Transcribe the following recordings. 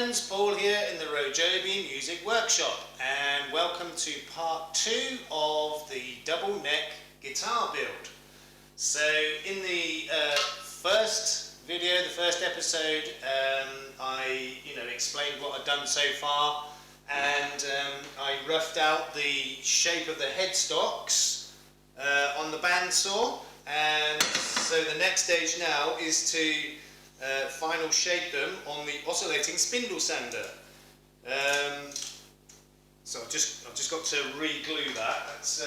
friends, Paul here in the RoJoBe Music Workshop, and welcome to part 2 of the double neck guitar build. So in the first video, the first episode, I explained what I've done so far, and I roughed out the shape of the headstocks on the bandsaw, and so the next stage now is to final shape them on the oscillating spindle sander. So I've just got to re-glue that. That's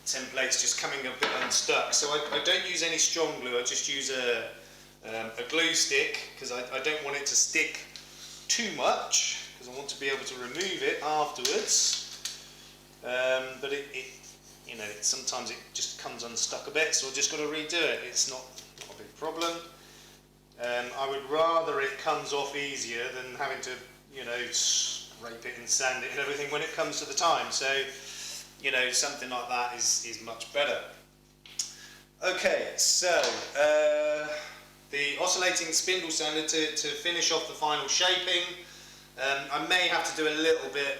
template's just coming a bit unstuck. So I don't use any strong glue. I just use a glue stick because I don't want it to stick too much because I want to be able to remove it afterwards. But sometimes it just comes unstuck a bit, so I've just got to redo it. It's not a big problem. I would rather it comes off easier than having to, scrape it and sand it and everything when it comes to the time. So, something like that is much better. Okay, so the oscillating spindle sander to finish off the final shaping. I may have to do a little bit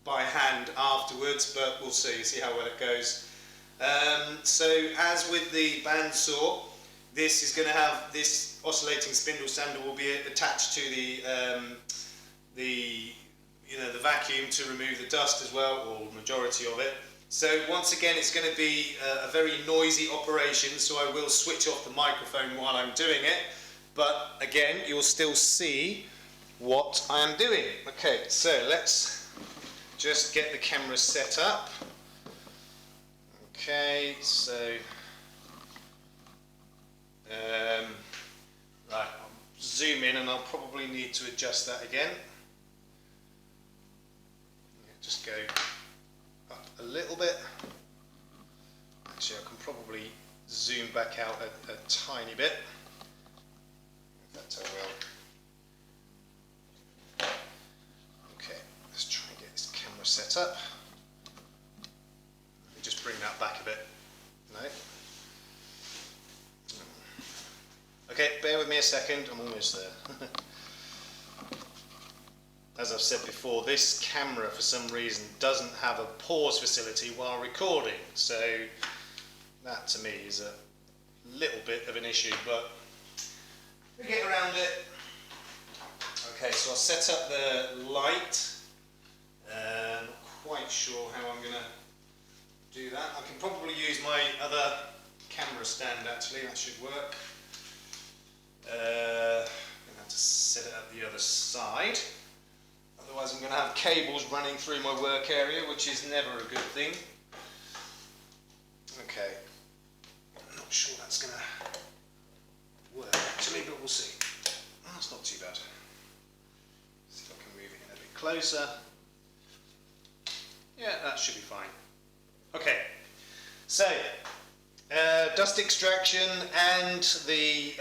by hand afterwards, but we'll see how well it goes. So as with the bandsaw, this oscillating spindle sander will be attached to the vacuum to remove the dust as well, or majority of it. So once again, it's going to be a very noisy operation, so I will switch off the microphone while I'm doing it, but again, you'll still see what I am doing. Okay, so let's just get the camera set up. Okay, so right, I'll zoom in and I'll probably need to adjust that again. Just go up a little bit. Actually, I can probably zoom back out a tiny bit. If that's how well. Okay, let's try and get this camera set up. Let me just bring that back a bit. No. Okay, bear with me a second, I'm almost there. As I've said before, this camera for some reason doesn't have a pause facility while recording, so that to me is a little bit of an issue, but we'll get around it. Okay, so I'll set up the light. Not quite sure how I'm going to do that. I can probably use my other camera stand actually, that should work. I'm going to have to set it up the other side. Otherwise I'm going to have cables running through my work area, which is never a good thing. Okay, I'm not sure that's going to work actually, but we'll see. Oh, that's not too bad. See if I can move it in a bit closer. Yeah, that should be fine. Okay, so dust extraction and the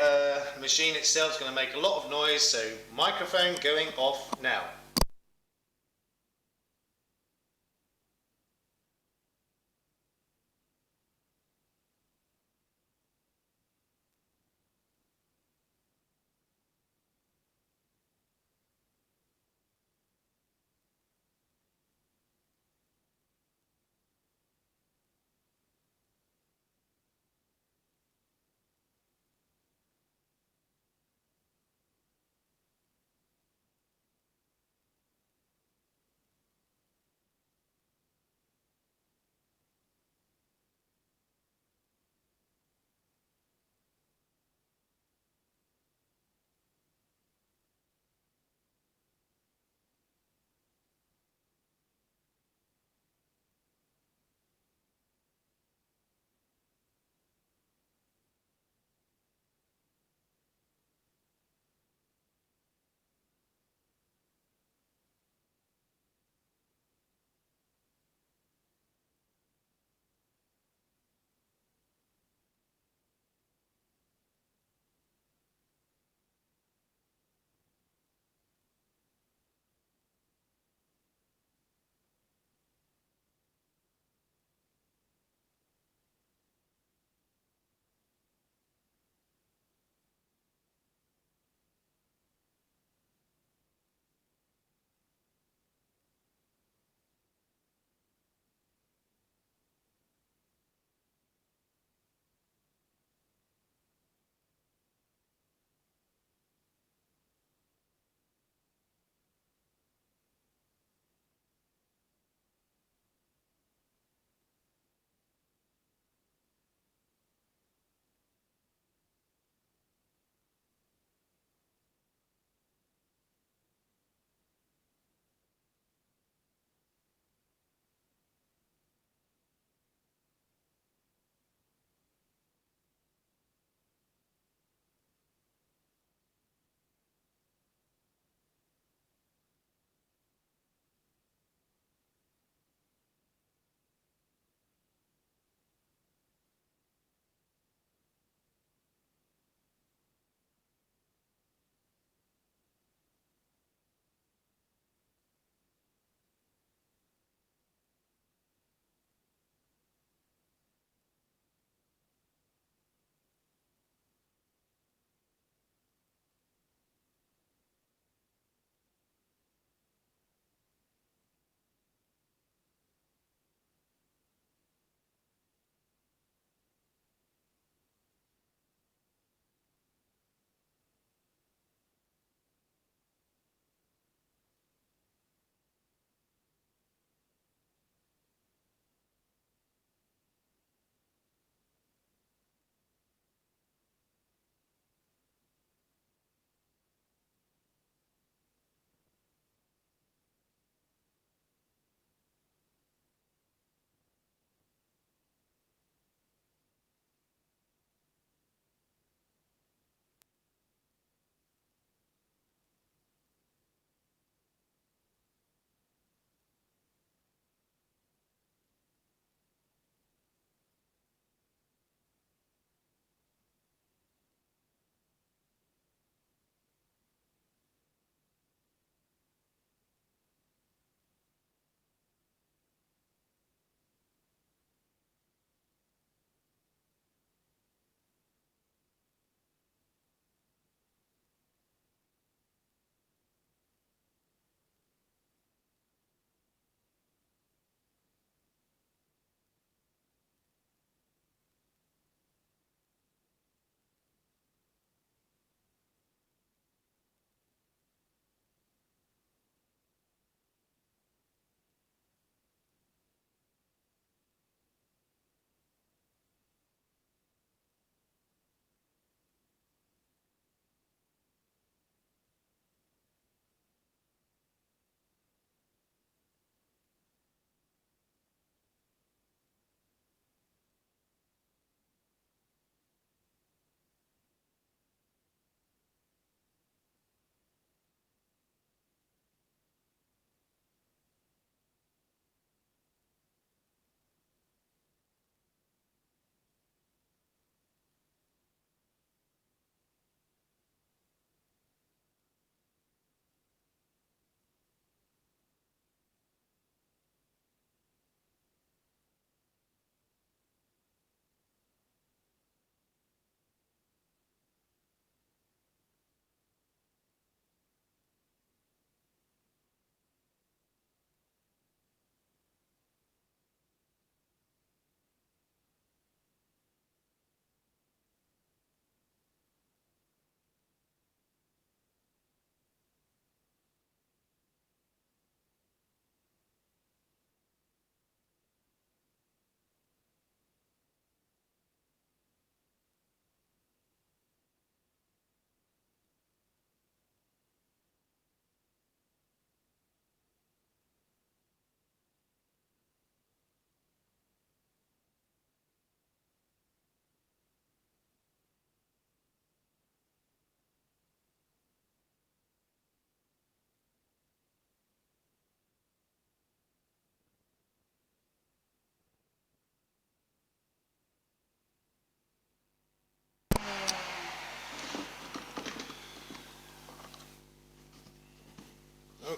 machine itself is going to make a lot of noise, so microphone going off now.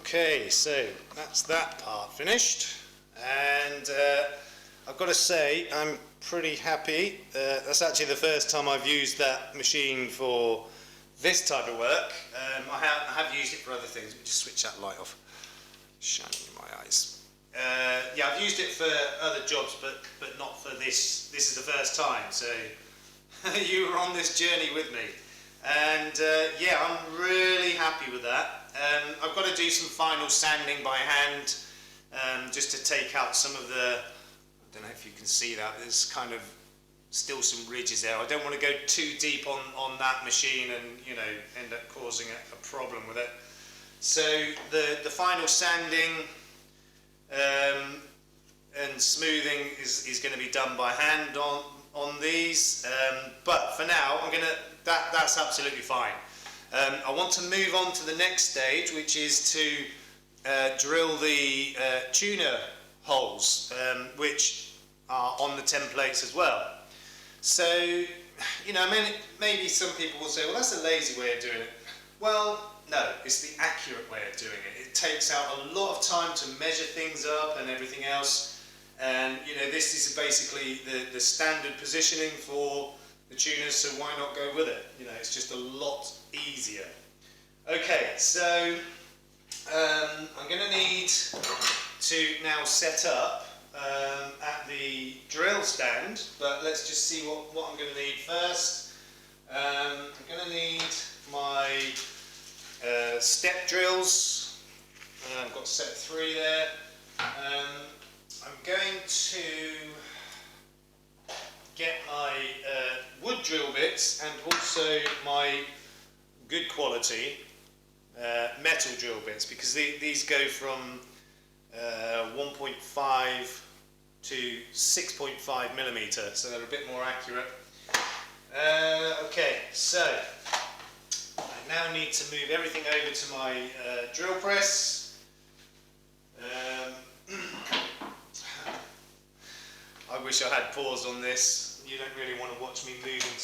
Okay, so that's that part finished, and I've got to say I'm pretty happy. That's actually the first time I've used that machine for this type of work. I have used it for other things. Let me just switch that light off. Shining in my eyes. Yeah, I've used it for other jobs, but not for this. This is the first time, so you were on this journey with me. And yeah, I'm really happy with that. I've got to do some final sanding by hand, just to take out some of the, I don't know if you can see that, there's kind of still some ridges there. I don't want to go too deep on that machine and, you know, end up causing a problem with it. So the final sanding and smoothing is going to be done by hand on these, but for now that's absolutely fine. I want to move on to the next stage, which is to drill the tuner holes, which are on the templates as well. So, you know, maybe some people will say, well, that's a lazy way of doing it. Well, no, it's the accurate way of doing it. It takes out a lot of time to measure things up and everything else. And, you know, this is basically the standard positioning for the tuners, so why not go with it? You know, it's just a lot easier. Okay, so I'm going to need to now set up at the drill stand, but let's just see what I'm going to need first. I'm going to need my step drills. I've got set 3 there. I'm going to get my wood drill bits and also my good quality metal drill bits, because these go from 1.5 to 6.5 millimeter, so they're a bit more accurate. Okay, so I now need to move everything over to my drill press. I wish I had paused on this. You don't really want to watch me moving